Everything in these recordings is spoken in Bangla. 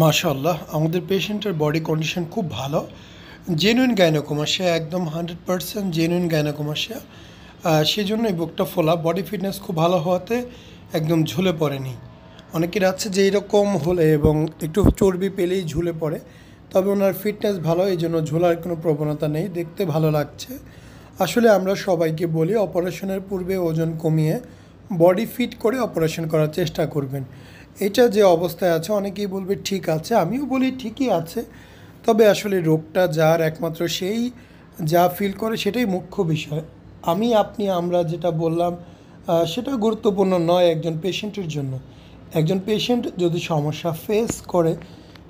মাশাআল্লাহ আমাদের পেশেন্টের বডি কন্ডিশন খুব ভালো। জেনুইন গাইনোকোমাস্টিয়া একদম 100% জেনুইন গাইনোকোমাস্টিয়া। সেজন্যই বুকটা ফোলা। বডি ফিটনেস খুব ভালো হওয়াতে একদম ঝুলে পড়েনি। অনেকের আছে যে এরকম হলে এবং একটু চর্বি পেলেই ঝুলে পড়ে। তবে ওনার ফিটনেস ভালো, এইজন্য ঝোলার কোনো প্রবণতা নেই। দেখতে ভালো লাগছে। আসলে আমরা সবাইকে বলি অপারেশনের পূর্বে ওজন কমিয়ে বডি ফিট করে অপারেশন করার চেষ্টা করবেন। এটা যে অবস্থায় আছে অনেকেই বলবে ঠিক আছে, আমিও বলি ঠিকই আছে। তবে আসলে রোগটা যার একমাত্র সেই যা ফিল করে সেটাই মুখ্য বিষয়। আপনি আমরা যেটা বললাম সেটা গুরুত্বপূর্ণ নয় একজন পেশেন্টের জন্য। একজন পেশেন্ট যদি সমস্যা ফেস করে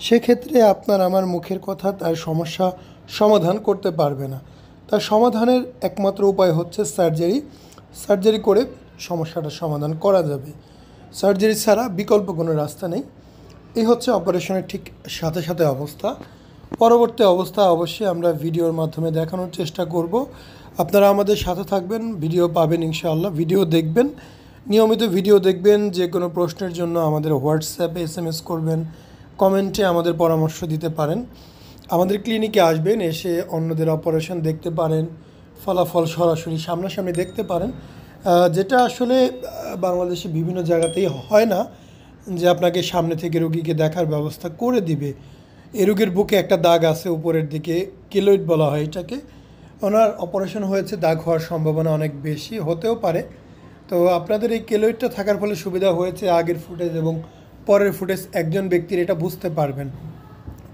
সেক্ষেত্রে আপনার আমার মুখের কথা তার সমস্যা সমাধান করতে পারবে না। তার সমাধানের একমাত্র উপায় হচ্ছে সার্জারি। সার্জারি করে সমস্যাটার সমাধান করা যাবে। সার্জারি ছাড়া বিকল্প কোনো রাস্তা নেই। এই হচ্ছে অপারেশনের ঠিক সাথে সাথে অবস্থা। পরবর্তী অবস্থা অবশ্যই আমরা ভিডিওর মাধ্যমে দেখানোর চেষ্টা করব। আপনারা আমাদের সাথে থাকবেন, ভিডিও পাবেন ইনশাআল্লাহ। ভিডিও দেখবেন, নিয়মিত ভিডিও দেখবেন। যে কোনো প্রশ্নের জন্য আমাদের হোয়াটসঅ্যাপে SMS করবেন, কমেন্টে আমাদের পরামর্শ দিতে পারেন। আমাদের ক্লিনিকে আসবেন, এসে অন্যদের অপারেশন দেখতে পারেন, ফলাফল সরাসরি সামনাসামনি দেখতে পারেন। যেটা আসলে বাংলাদেশে বিভিন্ন জায়গাতেই হয় না যে আপনাকে সামনে থেকে রোগীকে দেখার ব্যবস্থা করে দিবে। এ রোগীর বুকে একটা দাগ আছে উপরের দিকে, কেলয়েড বলা হয় এটাকে। ওনার অপারেশন হয়েছে, দাগ হওয়ার সম্ভাবনা অনেক বেশি, হতেও পারে। তো আপনাদের এই কেলয়েডটা থাকার ফলে সুবিধা হয়েছে আগের ফুটেজ এবং পরের ফুটেজ একজন ব্যক্তির এটা বুঝতে পারবেন।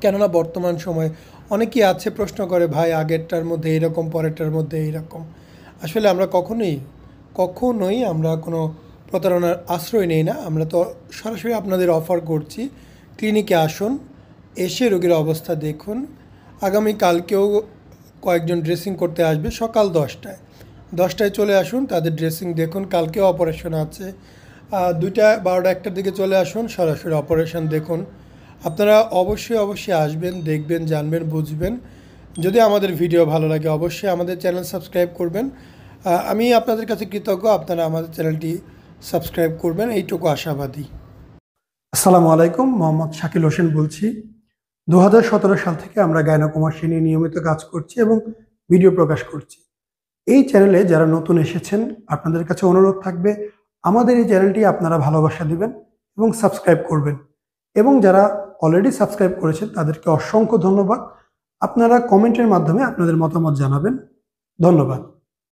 কেননা বর্তমান সময়ে অনেকেই আছে প্রশ্ন করে, ভাই আগেরটার মধ্যে এইরকম, পরেরটার মধ্যে এইরকম। আসলে আমরা কখনোই আমরা কোনো প্রতারণার আশ্রয় নেই না। আমরা তো সরাসরি আপনাদের অফার করছি, ক্লিনিকে আসুন, এসে রোগীর অবস্থা দেখুন। আগামীকালকেও কয়েকজন ড্রেসিং করতে আসবে সকাল 10টায় চলে আসুন, তাদের ড্রেসিং দেখুন। কালকেও অপারেশন আছে, 2টা 12টা 1টার দিকে চলে আসুন, সরাসরি অপারেশন দেখুন। আপনারা অবশ্যই আসবেন, দেখবেন, জানবেন, বুঝবেন। যদি আমাদের ভিডিও ভালো লাগে অবশ্যই আমাদের চ্যানেল সাবস্ক্রাইব করবেন। আমি আপনাদের কাছে কৃতজ্ঞ, আপনারা আমাদের চ্যানেলটি সাবস্ক্রাইব করবেন, এইটুকু আশাবাদী। আসসালামু আলাইকুম, মোহাম্মদ শাকিল হোসেন বলছি। 2017 সাল থেকে আমরা গাইনোকোমাস্টিয়া নিয়ে নিয়মিত কাজ করছি এবং ভিডিও প্রকাশ করছি। এই চ্যানেলে যারা নতুন এসেছেন আপনাদের কাছে অনুরোধ থাকবে আমাদের এই চ্যানেলটি আপনারা ভালোবাসা দিবেন এবং সাবস্ক্রাইব করবেন। এবং যারা অলরেডি সাবস্ক্রাইব করেছেন তাদেরকে অসংখ্য ধন্যবাদ। আপনারা কমেন্টের মাধ্যমে আপনাদের মতামত জানাবেন। ধন্যবাদ।